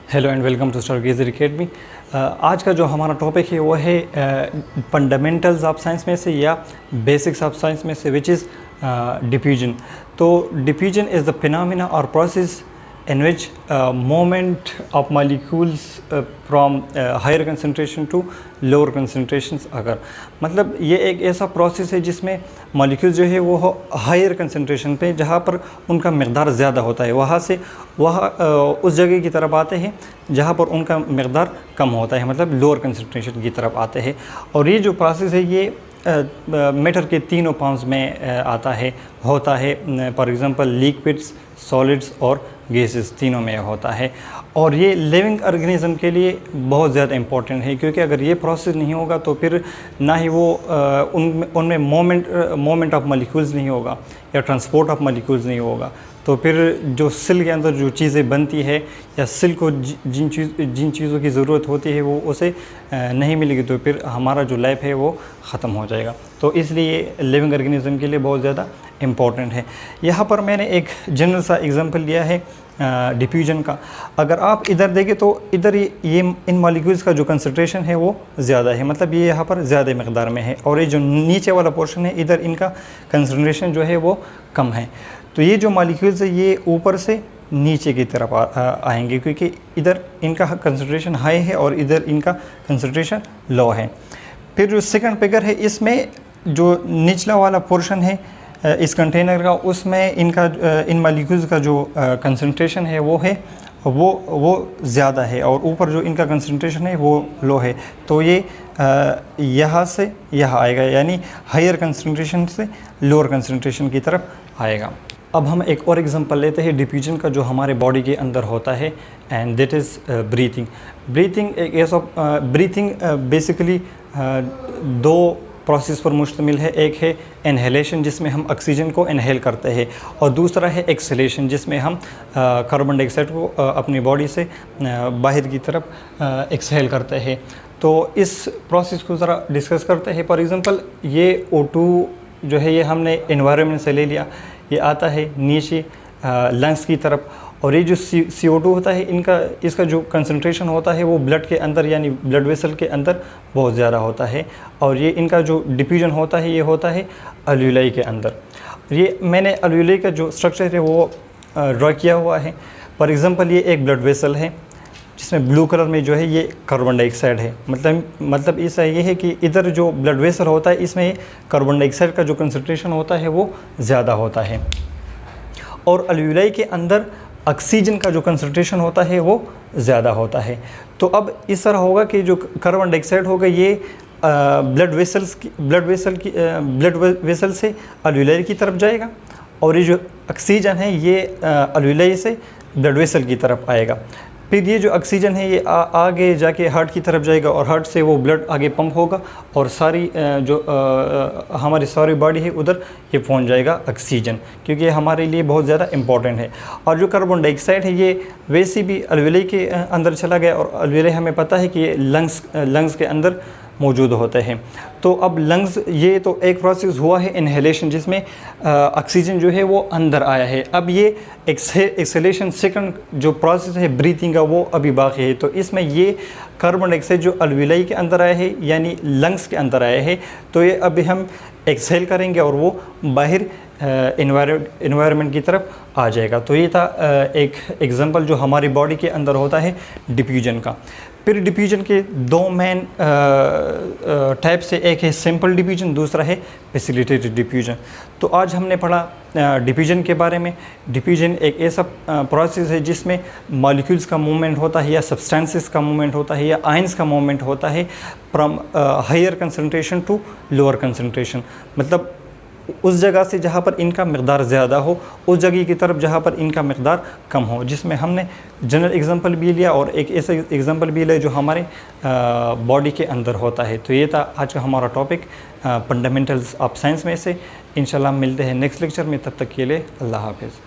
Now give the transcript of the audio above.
Hello and welcome to stargazer academy. आज का जो हमारा टॉपिक है वो है फंडामेंटल्स ऑफ साइंस में से या बेसिक्स ऑफ साइंस में से विच इज़ डिफ्यूजन। तो डिफ्यूजन इज़ द फिनोमेना और process in which movement of molecules from higher concentration to lower concentrations अगर मतलब ये एक ऐसा प्रोसेस है जिसमें मॉलिक्यूल जो है वो हायर कंसंट्रेशन पे जहाँ पर उनका मकदार ज़्यादा होता है वहाँ से उस जगह की तरफ आते हैं जहाँ पर उनका मकदार कम होता है, मतलब लोअर कंसंट्रेशन की तरफ आते हैं। और ये जो प्रोसेस है ये मैटर के तीनों फॉर्म्स में होता है फॉर एग्ज़ाम्पल लिक्विड्स, सॉलिड्स और गैसेस, तीनों में होता है। और ये लिविंग ऑर्गेनिज्म के लिए बहुत ज़्यादा इम्पोर्टेंट है, क्योंकि अगर ये प्रोसेस नहीं होगा तो फिर ना ही वो उनमें मोमेंट ऑफ मॉलिक्यूल्स नहीं होगा या ट्रांसपोर्ट ऑफ मॉलिक्यूल्स नहीं होगा, तो फिर जो सेल के अंदर जो चीज़ें बनती है या सेल को जिन चीज़ों की ज़रूरत होती है वो उसे नहीं मिलेगी, तो फिर हमारा जो लाइफ है वो ख़त्म हो जाएगा। तो इसलिए लिविंग ऑर्गेनिज्म के लिए बहुत ज़्यादा इम्पॉर्टेंट है। यहाँ पर मैंने एक जनरल सा एग्जांपल लिया है डिफ्यूजन का। अगर आप इधर देखें तो इधर ये इन मॉलिक्यूल्स का जो कंसंट्रेशन है वो ज़्यादा है, मतलब ये यहाँ पर ज़्यादा मकदार में है, और ये जो नीचे वाला पोर्शन है इधर इनका कंसंट्रेशन जो है वो कम है। तो ये जो मॉलिक्यूल्स है ये ऊपर से नीचे की तरफ आएंगे, क्योंकि इधर इनका कंसंट्रेशन हाई है और इधर इनका कंसंट्रेशन लो है। फिर जो सेकंड फिगर है इसमें जो निचला वाला पोर्शन है इस कंटेनर का, उसमें इन मॉलिक्यूल्स का जो कंसंट्रेशन है वो ज़्यादा है और ऊपर जो इनका कंसंट्रेशन है वो लो है। तो ये यहाँ से यहाँ आएगा, यानी हायर कंसंट्रेशन से लोअर कंसंट्रेशन की तरफ आएगा। अब हम एक और एग्जांपल लेते हैं डिफ्यूजन का जो हमारे बॉडी के अंदर होता है, and that is breathing. Breathing basically दो प्रोसेस पर मुश्तमिल है। एक है इनहेलेशन जिसमें हम ऑक्सीजन को इनहेल करते हैं, और दूसरा है एक्सहेलेशन जिसमें हम कार्बन डाइऑक्साइड को अपनी बॉडी से बाहर की तरफ एक्सहेल करते हैं। तो इस प्रोसेस को ज़रा डिस्कस करते हैं। फॉर एग्ज़ाम्पल ये O2 जो है ये हमने एनवायरनमेंट से ले लिया, ये आता है नीचे लंग्स की तरफ, और ये जो CO2 होता है इसका जो कंसंट्रेशन होता है वो ब्लड के अंदर यानी ब्लड वेसल के अंदर बहुत ज़्यादा होता है, और ये इनका जो डिफ्यूजन होता है ये होता है अल्वियोलाई के अंदर। ये मैंने अल्वियोलाई का जो स्ट्रक्चर है वो ड्रॉ किया हुआ है। फॉर एग्ज़ाम्पल ये एक ब्लड वेसल है जिसमें ब्लू कलर में जो है ये कार्बन डाइऑक्साइड है, मतलब इसका ये है कि इधर जो ब्लड वेसल होता है इसमें कार्बन डाइऑक्साइड का जो कंसंट्रेशन होता है वो ज़्यादा होता है, और अल्वियोलाई के अंदर ऑक्सीजन का जो कंसंट्रेशन होता है वो ज़्यादा होता है। तो अब इस तरह होगा कि जो कार्बन डाइऑक्साइड होगा ये ब्लड वेसल से अल्वियोलाई की तरफ जाएगा, और ये जो ऑक्सीजन है ये अल्वियोलाई से ब्लड वेसल की तरफ आएगा। फिर ये जो ऑक्सीजन है ये आगे जाके हार्ट की तरफ जाएगा, और हार्ट से वो ब्लड आगे पंप होगा और हमारी सारी बॉडी है उधर ये पहुंच जाएगा ऑक्सीजन, क्योंकि ये हमारे लिए बहुत ज़्यादा इम्पॉर्टेंट है। और जो कार्बन डाइऑक्साइड है ये वैसे भी अल्वियोलाई के अंदर चला गया, और अल्वियोलाई हमें पता है कि ये लंग्स के अंदर मौजूद होते हैं। तो अब लंग्स ये तो एक प्रोसेस हुआ है इनहेलेशन जिसमें ऑक्सीजन जो है वो अंदर आया है। अब ये एक्सहेलेशन सेकंड जो प्रोसेस है ब्रीथिंग का वो अभी बाकी है। तो इसमें ये कार्बन डाइऑक्साइड जो अल्वियोलाई के अंदर आया है यानी लंग्स के अंदर आया है, तो ये अभी हम एक्सहेल करेंगे और वो बाहर इन्वायरमेंट की तरफ आ जाएगा। तो ये था एक एग्जांपल जो हमारी बॉडी के अंदर होता है डिफ्यूजन का। फिर डिफ्यूजन के दो मेन टाइप से, एक है सिंपल डिफ्यूजन, दूसरा है फैसिलिटेटेड डिफ्यूजन। तो आज हमने पढ़ा डिफ्यूजन के बारे में। डिफ्यूजन एक ऐसा प्रोसेस है जिसमें मॉलिक्यूल्स का मूवमेंट होता है या सब्सटेंसेस का मूवमेंट होता है या आयंस का मूवमेंट होता है from higher concentration to lower concentration, मतलब उस जगह से जहाँ पर इनका मकदार ज़्यादा हो उस जगह की तरफ जहाँ पर इनका मकदार कम हो, जिसमें हमने जनरल एग्जांपल भी लिया और एक ऐसा एग्जांपल भी लिया जो हमारे बॉडी के अंदर होता है। तो ये था आज का हमारा टॉपिक फंडामेंटल्स ऑफ साइंस में से। इंशाल्लाह मिलते हैं नेक्स्ट लेक्चर में, तब तक के लिए अल्लाह हाफ़िज़।